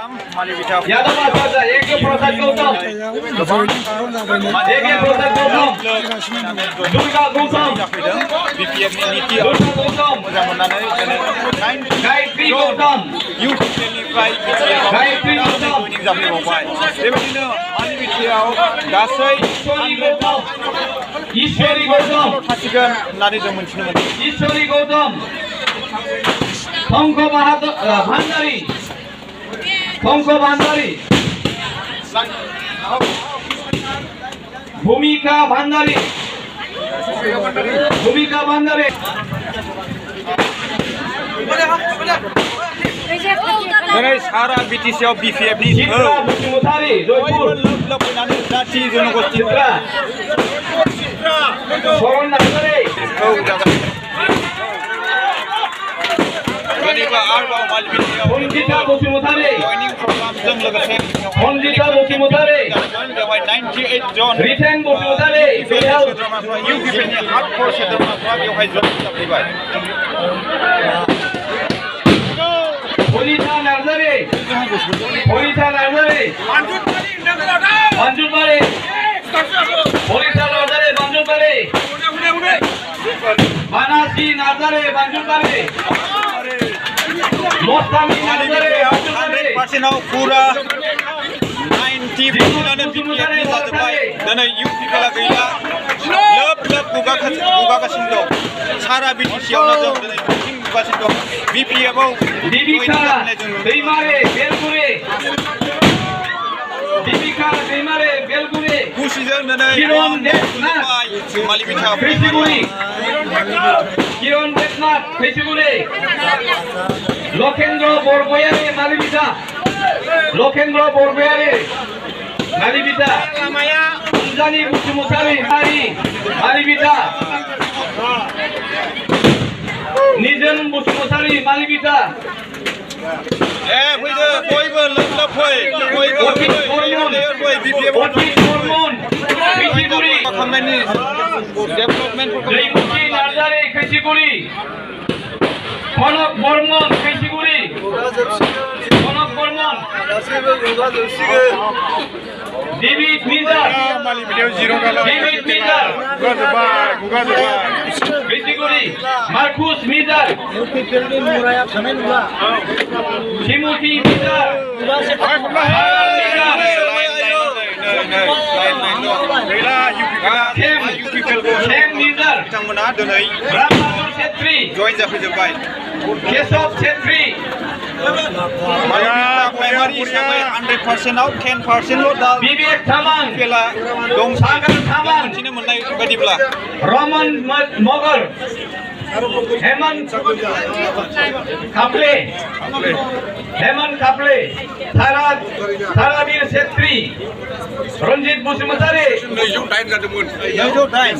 यादव आचार्य एक प्रसाद गौतम एक प्रसाद गौतम दुर्गा गौतम BPFनि नीति दुर्गा गौतम गायत्री गौतम इउपिपिएलनिफ्राय गायत्री गौतम जयनिं जाफैबावबाय बेबायदिनो मानिबिटियाव गासै ईश्वरी गौतम थासिगोन होननानै जों मिथिनो मोनो ईश्वरी गौतम भांडारी भूमिका भांडारी दिनै सारा बिटिसिआव BPFनि चित्रा बसुमतारी जयपुर लोब फैनानै जाथि जनगोष्ठि शरण नार्जारी आरोबाव मालिबिटियाव संगीता बसुमतारी जयनिं प्रग्रामजों लोगोसे संगीता बसुमतारी बेवहाय 98 जन रिटेन बसुमतारी सोद्रोमाफ्रा इउपिपिएलनि हार्डकोर सोद्रोमाफ्रा बेवहाय ज' जाफैबाय हरिता नार्जारी बांजुरबारी हरिता नार्जारी बांजुरबारी मानासी नार्जारी बांजुरबारी मोस्तामी नार्जारी 100% पुरा 90%आनो BPFनि जाजोब्बाय दिनै इउपिपिएलआ गैला लोब गुगागासिनो दं सारा बिटिसिआवनो जों दिनै मिथिं नुगासिनो दं BPFआव दीपिका दैमारे बेलगुरे खुसिजों दिनै किरण देबनाथ मालिबिटियाव किरण देबनाथ फैसिगुरी लखेन्द्र बरगयारी मालिबिटा अनजानि बसुमतारी मालिबिटा निजोम बसुमतारी मालिबिटा फैदो बयबो लोब फै अतीत बर्मन फैसिगुरी खालामनायनि डेभेलपमेन्टफोरखौ जयमुखी नार्जारी फैसिगुरी कनक बर्मन फैसिगुरी डेभिड मिजार फैसिगुरी मार्कुस मिजार टिमोथी मिजार सेम मिजार बिथांमोना दिनै रामबहादुर छेत्री जयेन जाफैजोब्बाय केशव छेत्री प्राइमारि हिसाबै 100%आव 10%ल' दा विवेक तामाङ खेला दं सागर तामाङ मिथिनो मोननाय बायदिब्ला रमन मगर हेमंत कापले तारावीर छेत्री रंजित बसुमतारी 208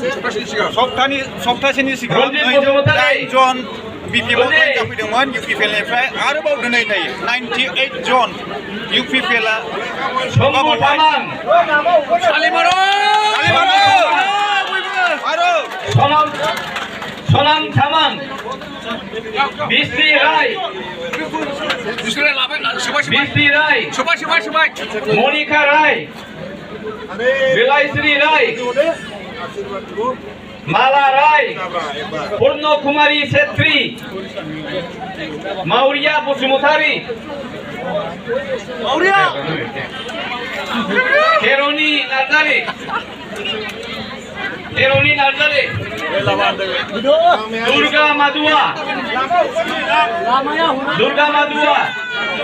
सप्तासेनि सिगां रंजित बसुमतारी जन BPFआव जाफैदोंमोन इउपिपिएलनिफ्राय आरोबाव दिनै 98 जन इउपिपिएलआ शम्भु तामाङ सोनाम तामाङ बिस्ति राय मनिका राय बिलायश्री राय माला राय पूर्ण कुमारी छेत्री मौर्या बसुमतारी खेरोनी नार्जारी दुर्गा मादुआ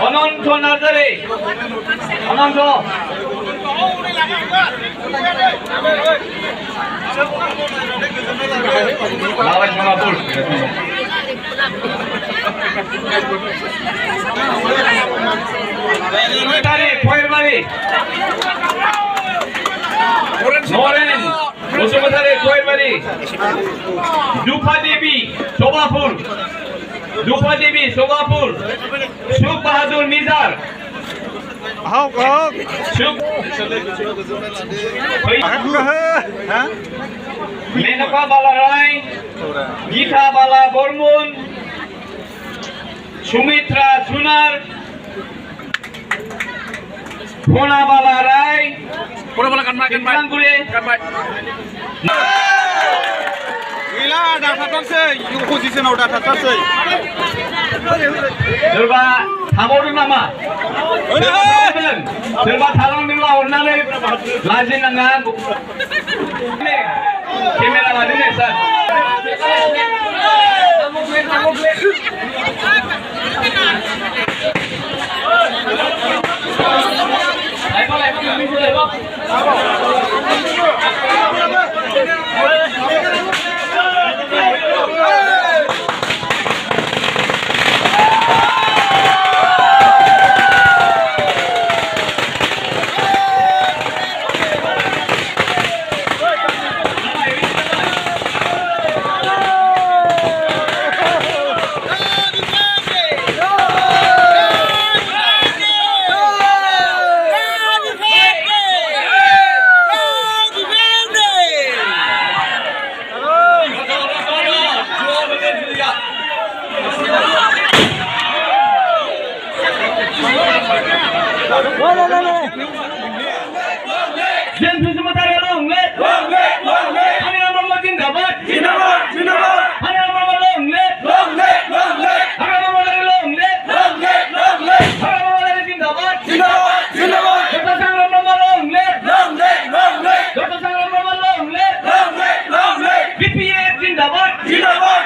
अनंत नार्जारी नरेन बसुमतारी खयरबारी दुफा देवी शोभापुर सुख बहादुर मिजार मेनका बाला राय गीता बाला बर्मन सुमित्रा सुनार ভোলাবালা রায় Pura-pura kan makan baik. বিক্রামপুরে Kan baik. গিলা ডাটা টানছে পজিশনাव ডাটা টানছে सोरबा थाबावदों नामा सोरबा थालांदोंब्ला अननानै लाजिनाङा केमेरा लादों ने सार Jen Susumatari Longlet Hani Rama Zindabad Zindabad Zindabad Hani Rama Longlet Longlet Longlet Hani Rama Longlet Longlet Longlet Hani Rama Zindabad Zindabad Zindabad Dr. Sangram Rama Longlet Longlet Longlet Dr. Sangram Rama Longlet Longlet Longlet BPF Zindabad Zindabad